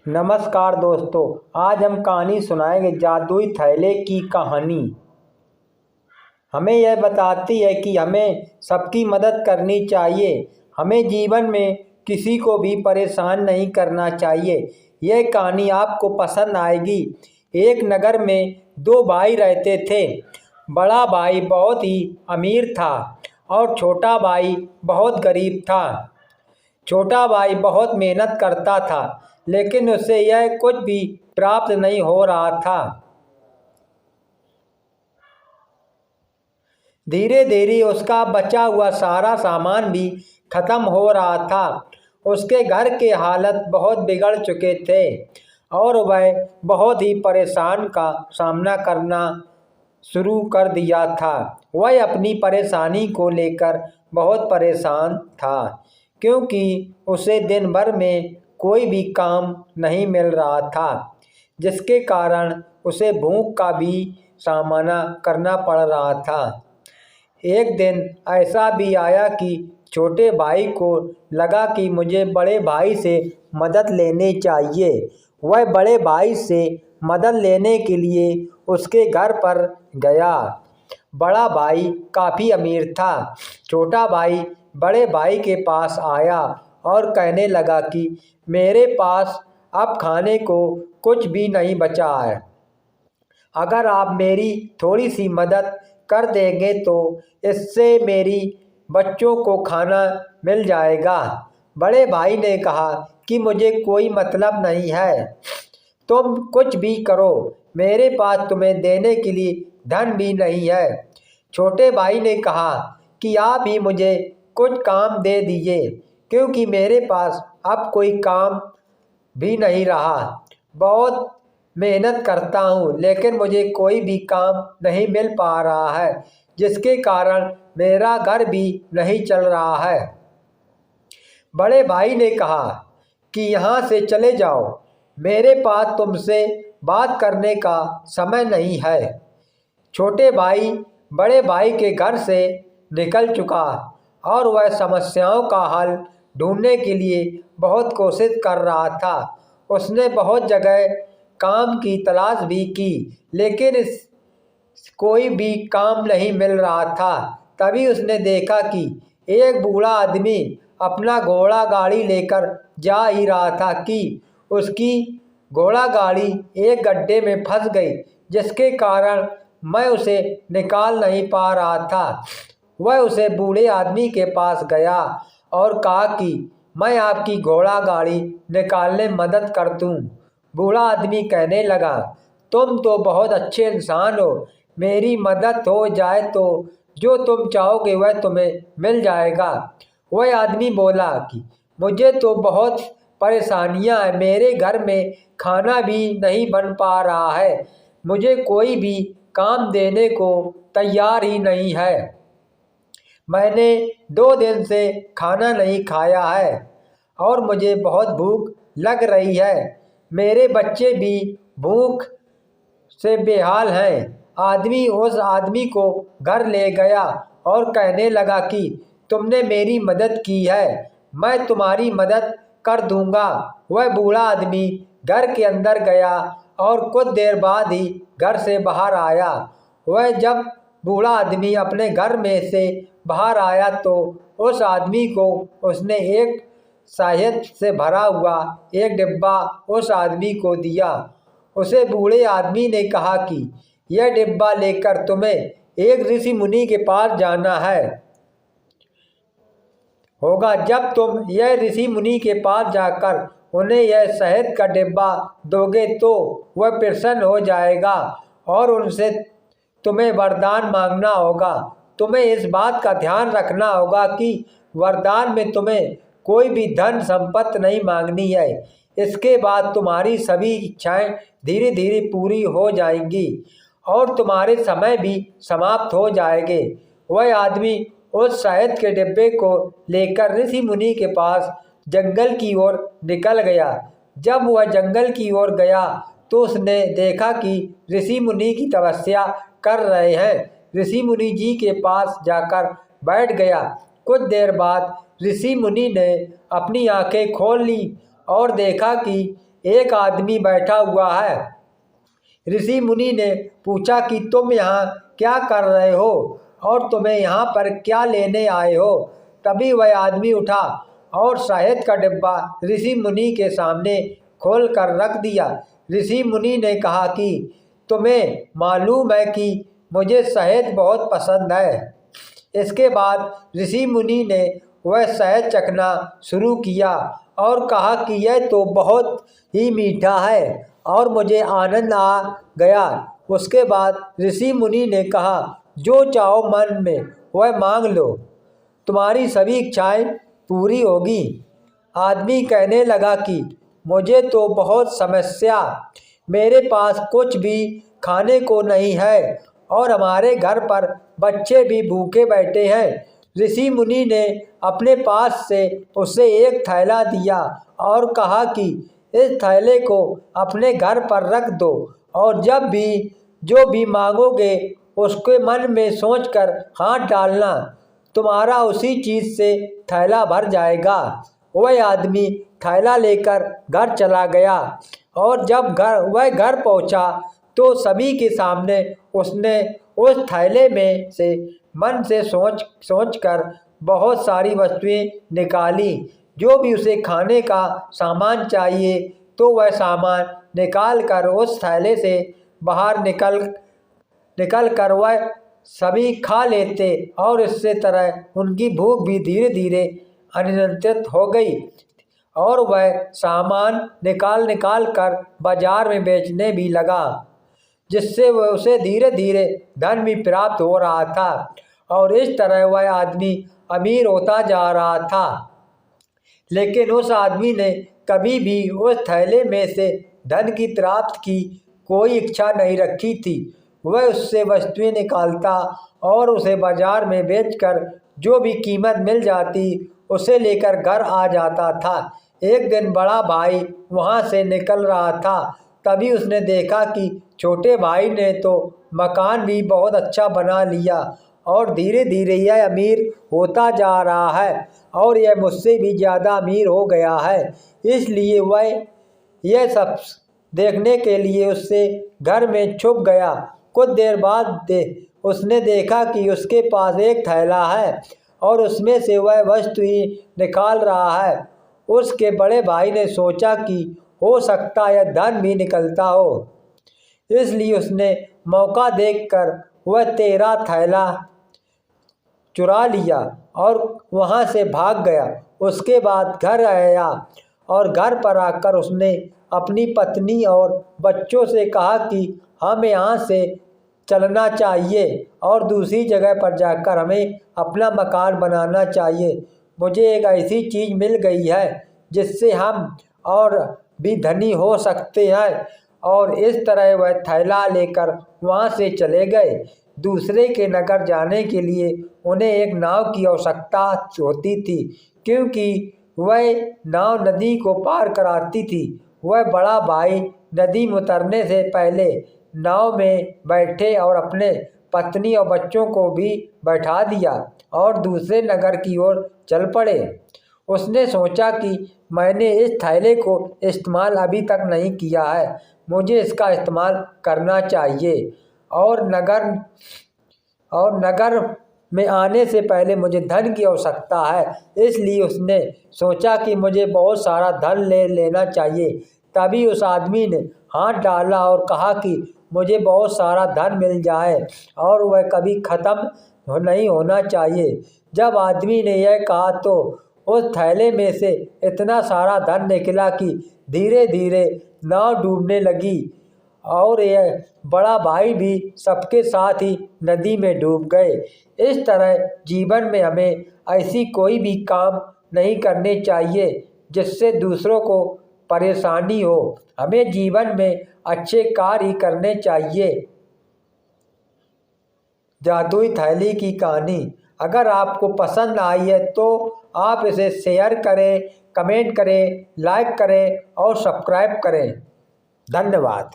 नमस्कार दोस्तों, आज हम कहानी सुनाएंगे जादुई थैले की कहानी। हमें यह बताती है कि हमें सबकी मदद करनी चाहिए। हमें जीवन में किसी को भी परेशान नहीं करना चाहिए। यह कहानी आपको पसंद आएगी। एक नगर में दो भाई रहते थे। बड़ा भाई बहुत ही अमीर था और छोटा भाई बहुत गरीब था। छोटा भाई बहुत मेहनत करता था, लेकिन उसे यह कुछ भी प्राप्त नहीं हो रहा था। धीरे धीरे उसका बचा हुआ सारा सामान भी खत्म हो रहा था। उसके घर के हालत बहुत बिगड़ चुके थे और वह बहुत ही परेशान का सामना करना शुरू कर दिया था। वह अपनी परेशानी को लेकर बहुत परेशान था, क्योंकि उसे दिन भर में कोई भी काम नहीं मिल रहा था, जिसके कारण उसे भूख का भी सामना करना पड़ रहा था। एक दिन ऐसा भी आया कि छोटे भाई को लगा कि मुझे बड़े भाई से मदद लेनी चाहिए। वह बड़े भाई से मदद लेने के लिए उसके घर पर गया। बड़ा भाई काफ़ी अमीर था। छोटा भाई बड़े भाई के पास आया और कहने लगा कि मेरे पास अब खाने को कुछ भी नहीं बचा है। अगर आप मेरी थोड़ी सी मदद कर देंगे तो इससे मेरी बच्चों को खाना मिल जाएगा। बड़े भाई ने कहा कि मुझे कोई मतलब नहीं है, तुम कुछ भी करो, मेरे पास तुम्हें देने के लिए धन भी नहीं है। छोटे भाई ने कहा कि आप ही मुझे कुछ काम दे दीजिए, क्योंकि मेरे पास अब कोई काम भी नहीं रहा। बहुत मेहनत करता हूँ, लेकिन मुझे कोई भी काम नहीं मिल पा रहा है, जिसके कारण मेरा घर भी नहीं चल रहा है। बड़े भाई ने कहा कि यहाँ से चले जाओ, मेरे पास तुमसे बात करने का समय नहीं है। छोटे भाई बड़े भाई के घर से निकल चुका और वह समस्याओं का हल ढूंढने के लिए बहुत कोशिश कर रहा था। उसने बहुत जगह काम की तलाश भी की, लेकिन कोई भी काम नहीं मिल रहा था। तभी उसने देखा कि एक बूढ़ा आदमी अपना घोड़ा गाड़ी लेकर जा ही रहा था कि उसकी घोड़ा गाड़ी एक गड्ढे में फंस गई, जिसके कारण मैं उसे निकाल नहीं पा रहा था। वह उसे बूढ़े आदमी के पास गया और कहा कि मैं आपकी घोड़ा गाड़ी निकालने में मदद कर दूं। बूढ़ा आदमी कहने लगा, तुम तो बहुत अच्छे इंसान हो, मेरी मदद हो जाए तो जो तुम चाहोगे वह तुम्हें मिल जाएगा। वह आदमी बोला कि मुझे तो बहुत परेशानियां हैं, मेरे घर में खाना भी नहीं बन पा रहा है, मुझे कोई भी काम देने को तैयार ही नहीं है। मैंने 2 दिन से खाना नहीं खाया है और मुझे बहुत भूख लग रही है। मेरे बच्चे भी भूख से बेहाल हैं। आदमी उस आदमी को घर ले गया और कहने लगा कि तुमने मेरी मदद की है, मैं तुम्हारी मदद कर दूंगा। वह बूढ़ा आदमी घर के अंदर गया और कुछ देर बाद ही घर से बाहर आया। वह जब बूढ़ा आदमी अपने घर में से बाहर आया तो उस आदमी को उसने एक शहद से भरा हुआ एक डिब्बा उस आदमी को दिया। उसे बूढ़े आदमी ने कहा कि यह डिब्बा लेकर तुम्हें एक ऋषि मुनि के पास जाना है होगा। जब तुम यह ऋषि मुनि के पास जाकर उन्हें यह शहद का डिब्बा दोगे तो वह प्रसन्न हो जाएगा और उनसे तुम्हें वरदान मांगना होगा। तुम्हें इस बात का ध्यान रखना होगा कि वरदान में तुम्हें कोई भी धन संपत्ति नहीं मांगनी है। इसके बाद तुम्हारी सभी इच्छाएं धीरे धीरे पूरी हो जाएंगी और तुम्हारे समय भी समाप्त हो जाएंगे। वह आदमी उस शहद के डिब्बे को लेकर ऋषि मुनि के पास जंगल की ओर निकल गया। जब वह जंगल की ओर गया तो उसने देखा कि ऋषि मुनि की तपस्या कर रहे हैं। ऋषि मुनि जी के पास जाकर बैठ गया। कुछ देर बाद ऋषि मुनि ने अपनी आंखें खोल ली और देखा कि एक आदमी बैठा हुआ है। ऋषि मुनि ने पूछा कि तुम यहाँ क्या कर रहे हो और तुम्हें यहाँ पर क्या लेने आए हो। तभी वह आदमी उठा और शहद का डिब्बा ऋषि मुनि के सामने खोल कर रख दिया। ऋषि मुनि ने कहा कि तुम्हें मालूम है कि मुझे शहद बहुत पसंद है। इसके बाद ऋषि मुनि ने वह शहद चखना शुरू किया और कहा कि यह तो बहुत ही मीठा है और मुझे आनंद आ गया। उसके बाद ऋषि मुनि ने कहा, जो चाहो मन में वह मांग लो, तुम्हारी सभी इच्छाएं पूरी होगी। आदमी कहने लगा कि मुझे तो बहुत समस्या, मेरे पास कुछ भी खाने को नहीं है और हमारे घर पर बच्चे भी भूखे बैठे हैं। ऋषि मुनि ने अपने पास से उसे एक थैला दिया और कहा कि इस थैले को अपने घर पर रख दो और जब भी जो भी मांगोगे उसके मन में सोचकर हाथ डालना, तुम्हारा उसी चीज़ से थैला भर जाएगा। वह आदमी थैला लेकर घर चला गया और जब वह घर पहुंचा तो सभी के सामने उसने उस थैले में से मन से सोच कर बहुत सारी वस्तुएं निकाली। जो भी उसे खाने का सामान चाहिए तो वह सामान निकाल कर उस थैले से बाहर निकल कर वह सभी खा लेते और इससे तरह उनकी भूख भी धीरे धीरे अनियंत्रित हो गई और वह सामान निकाल कर बाजार में बेचने भी लगा, जिससे वह उसे धीरे धीरे धन भी प्राप्त हो रहा था और इस तरह वह आदमी अमीर होता जा रहा था। लेकिन उस आदमी ने कभी भी उस थैले में से धन की प्राप्ति की कोई इच्छा नहीं रखी थी। वह उससे वस्तुएं निकालता और उसे बाजार में बेचकर जो भी कीमत मिल जाती उसे लेकर घर आ जाता था। एक दिन बड़ा भाई वहां से निकल रहा था, तभी उसने देखा कि छोटे भाई ने तो मकान भी बहुत अच्छा बना लिया और धीरे धीरे यह अमीर होता जा रहा है और यह मुझसे भी ज़्यादा अमीर हो गया है। इसलिए वह यह सब देखने के लिए उससे घर में छुप गया। कुछ देर बाद उसने देखा कि उसके पास एक थैला है और उसमें से वह वस्तु ही निकाल रहा है। उसके बड़े भाई ने सोचा कि हो सकता है यह धन भी निकलता हो, इसलिए उसने मौका देखकर वह तेरा थैला चुरा लिया और वहां से भाग गया। उसके बाद घर आया और घर पर आकर उसने अपनी पत्नी और बच्चों से कहा कि हमें यहाँ से चलना चाहिए और दूसरी जगह पर जाकर हमें अपना मकान बनाना चाहिए। मुझे एक ऐसी चीज़ मिल गई है जिससे हम और भी धनी हो सकते हैं। और इस तरह वह थैला लेकर वहाँ से चले गए। दूसरे के नगर जाने के लिए उन्हें एक नाव की आवश्यकता होती थी, क्योंकि वह नाव नदी को पार कराती थी। वह बड़ा भाई नदी में उतरने से पहले नाव में बैठे और अपने पत्नी और बच्चों को भी बैठा दिया और दूसरे नगर की ओर चल पड़े। उसने सोचा कि मैंने इस थैले को इस्तेमाल अभी तक नहीं किया है, मुझे इसका इस्तेमाल करना चाहिए और नगर में आने से पहले मुझे धन की आवश्यकता है। इसलिए उसने सोचा कि मुझे बहुत सारा धन ले लेना चाहिए। तभी उस आदमी ने हाथ डाला और कहा कि मुझे बहुत सारा धन मिल जाए और वह कभी ख़त्म नहीं होना चाहिए। जब आदमी ने यह कहा तो उस थैले में से इतना सारा धन निकला कि धीरे धीरे नाव डूबने लगी और यह बड़ा भाई भी सबके साथ ही नदी में डूब गए। इस तरह जीवन में हमें ऐसी कोई भी काम नहीं करने चाहिए जिससे दूसरों को परेशानी हो। हमें जीवन में अच्छे कार्य ही करने चाहिए। जादुई थैली की कहानी अगर आपको पसंद आई है तो आप इसे शेयर करें, कमेंट करें, लाइक करें और सब्सक्राइब करें। धन्यवाद।